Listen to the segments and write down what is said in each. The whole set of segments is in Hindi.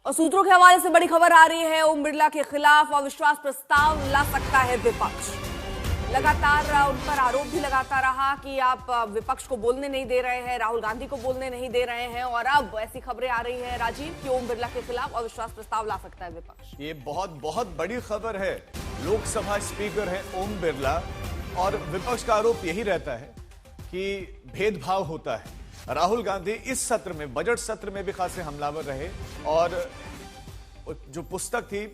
और सूत्रों के हवाले से बड़ी खबर आ रही है, ओम बिरला के खिलाफ अविश्वास प्रस्ताव ला सकता है विपक्ष। लगातार उन पर आरोप भी लगाता रहा कि आप विपक्ष को बोलने नहीं दे रहे हैं, राहुल गांधी को बोलने नहीं दे रहे हैं, और अब ऐसी खबरें आ रही है राजीव कि ओम बिरला के खिलाफ अविश्वास प्रस्ताव ला सकता है विपक्ष। ये बहुत बड़ी खबर है। लोकसभा स्पीकर हैं ओम बिरला और विपक्ष का आरोप यही रहता है कि भेदभाव होता है। राहुल गांधी इस सत्र में, बजट सत्र में भी खासे हमलावर रहे और जो पुस्तक थी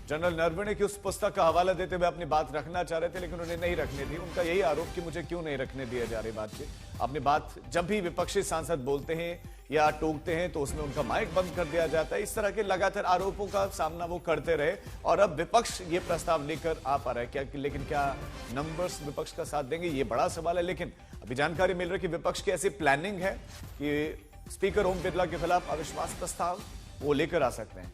जनरल नरवणे की, उस पुस्तक का हवाला देते हुए अपनी बात रखना चाह रहे थे, लेकिन उन्हें नहीं रखने दी। उनका यही आरोप कि मुझे क्यों नहीं रखने दिया जा रही बातचीत। अपनी बात जब भी विपक्षी सांसद बोलते हैं या टोकते हैं तो उसमें उनका माइक बंद कर दिया जाता है। इस तरह के लगातार आरोपों का सामना वो करते रहे और अब विपक्ष ये प्रस्ताव लेकर आ पा रहा है। लेकिन क्या नंबर्स विपक्ष का साथ देंगे, ये बड़ा सवाल है। लेकिन अभी जानकारी मिल रही है कि विपक्ष की ऐसी प्लानिंग है कि स्पीकर ओम बिरला के खिलाफ अविश्वास प्रस्ताव वो लेकर आ सकते हैं।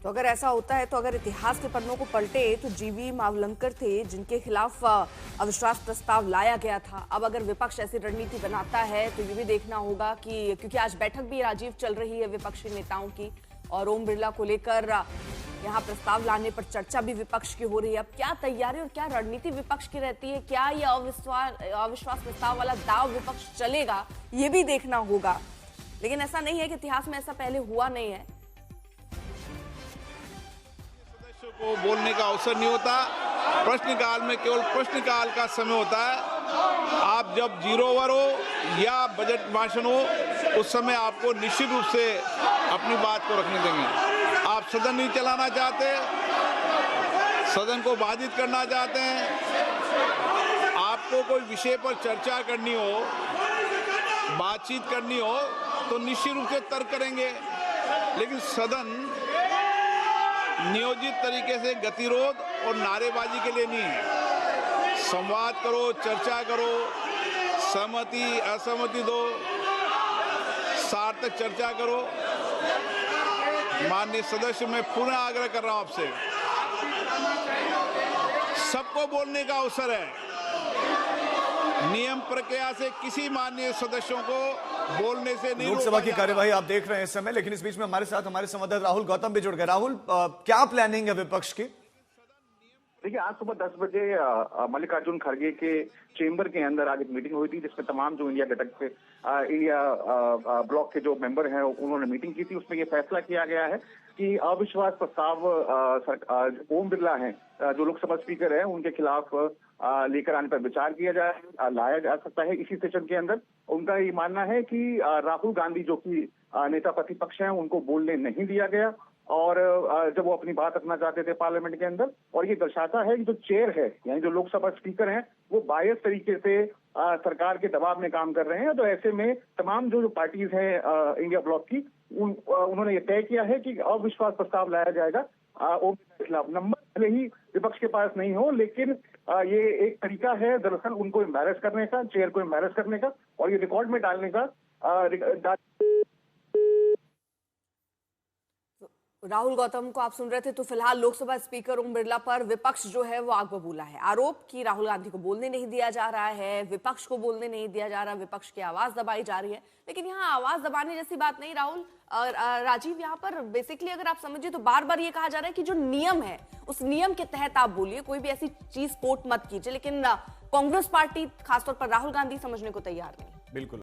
तो अगर ऐसा होता है तो अगर इतिहास के पन्नों को पलटे तो जीवी मावलंकर थे जिनके खिलाफ अविश्वास प्रस्ताव लाया गया था। अब अगर विपक्ष ऐसी रणनीति बनाता है तो ये भी देखना होगा कि, क्योंकि आज बैठक भी राजीव चल रही है विपक्षी नेताओं की और ओम बिरला को लेकर यहाँ प्रस्ताव लाने पर चर्चा भी विपक्ष की हो रही है। अब क्या तैयारी और क्या रणनीति विपक्ष की रहती है, क्या ये अविश्वास प्रस्ताव वाला दाव विपक्ष चलेगा, ये भी देखना होगा। लेकिन ऐसा नहीं है कि इतिहास में ऐसा पहले हुआ नहीं है। को बोलने का अवसर नहीं होता। प्रश्नकाल में केवल प्रश्नकाल का समय होता है। आप जब जीरो ओवर हो या बजट भाषण हो उस समय आपको निश्चित रूप से अपनी बात को रखने देंगे। आप सदन नहीं चलाना चाहते, सदन को बाधित करना चाहते हैं, आपको कोई विषय पर चर्चा करनी हो, बातचीत करनी हो तो निश्चित रूप से तर्क करेंगे। लेकिन सदन नियोजित तरीके से गतिरोध और नारेबाजी के लिए नहीं। संवाद करो, चर्चा करो, सहमति असहमति दो, सार्थक चर्चा करो। माननीय सदस्य, मैं पुनः आग्रह कर रहा हूं आपसे, सबको बोलने का अवसर है। नियम प्रक्रिया से किसी माननीय सदस्यों को बोलने से नहीं। लोकसभा की कार्यवाही आप देख रहे हैं इस समय, लेकिन इस बीच में हमारे साथ हमारे संवाददाता राहुल गौतम भी जुड़ गए। राहुल, क्या प्लानिंग है विपक्ष की? देखिए, आज सुबह 10 बजे मल्लिकार्जुन खड़गे के चेंबर के अंदर आज एक मीटिंग हुई थी जिसमें तमाम जो इंडिया घटक के इंडिया ब्लॉक के जो मेंबर हैं उन्होंने मीटिंग की थी। उसमें ये फैसला किया गया है कि अविश्वास प्रस्ताव ओम बिरला हैं जो लोकसभा स्पीकर है उनके खिलाफ लेकर आने पर विचार किया जाए, लाया जा सकता है इसी सेशन के अंदर। उनका ये मानना है कि राहुल गांधी जो कि नेता प्रतिपक्ष हैं उनको बोलने नहीं दिया गया और जब वो अपनी बात रखना चाहते थे पार्लियामेंट के अंदर, और ये दर्शाता है कि जो चेयर है यानी जो लोकसभा स्पीकर हैं वो बायस तरीके से सरकार के दबाव में काम कर रहे हैं। तो ऐसे में तमाम जो पार्टीज हैं इंडिया ब्लॉक की उन्होंने ये तय किया है कि अविश्वास प्रस्ताव लाया जाएगा ओम बिरला के खिलाफ। नंबर भले ही विपक्ष के पास नहीं हो, लेकिन ये एक तरीका है दरअसल उनको एम्बैरेस करने का, चेयर को एम्बैरेस करने का और ये रिकॉर्ड में डालने का। राहुल गौतम को आप सुन रहे थे। तो फिलहाल लोकसभा स्पीकर ओम बिरला पर विपक्ष जो है वो आग बबूला है। आरोप कि राहुल गांधी को बोलने नहीं दिया जा रहा है, विपक्ष को बोलने नहीं दिया जा रहा, विपक्ष की आवाज दबाई जा रही है। लेकिन यहाँ आवाज दबाने जैसी बात नहीं राहुल और राजीव, यहाँ पर बेसिकली अगर आप समझिए तो बार बार ये कहा जा रहा है कि जो नियम है उस नियम के तहत आप बोलिए, कोई भी ऐसी चीज कोट मत कीजिए। लेकिन कांग्रेस पार्टी खासतौर पर राहुल गांधी समझने को तैयार नहीं। बिल्कुल।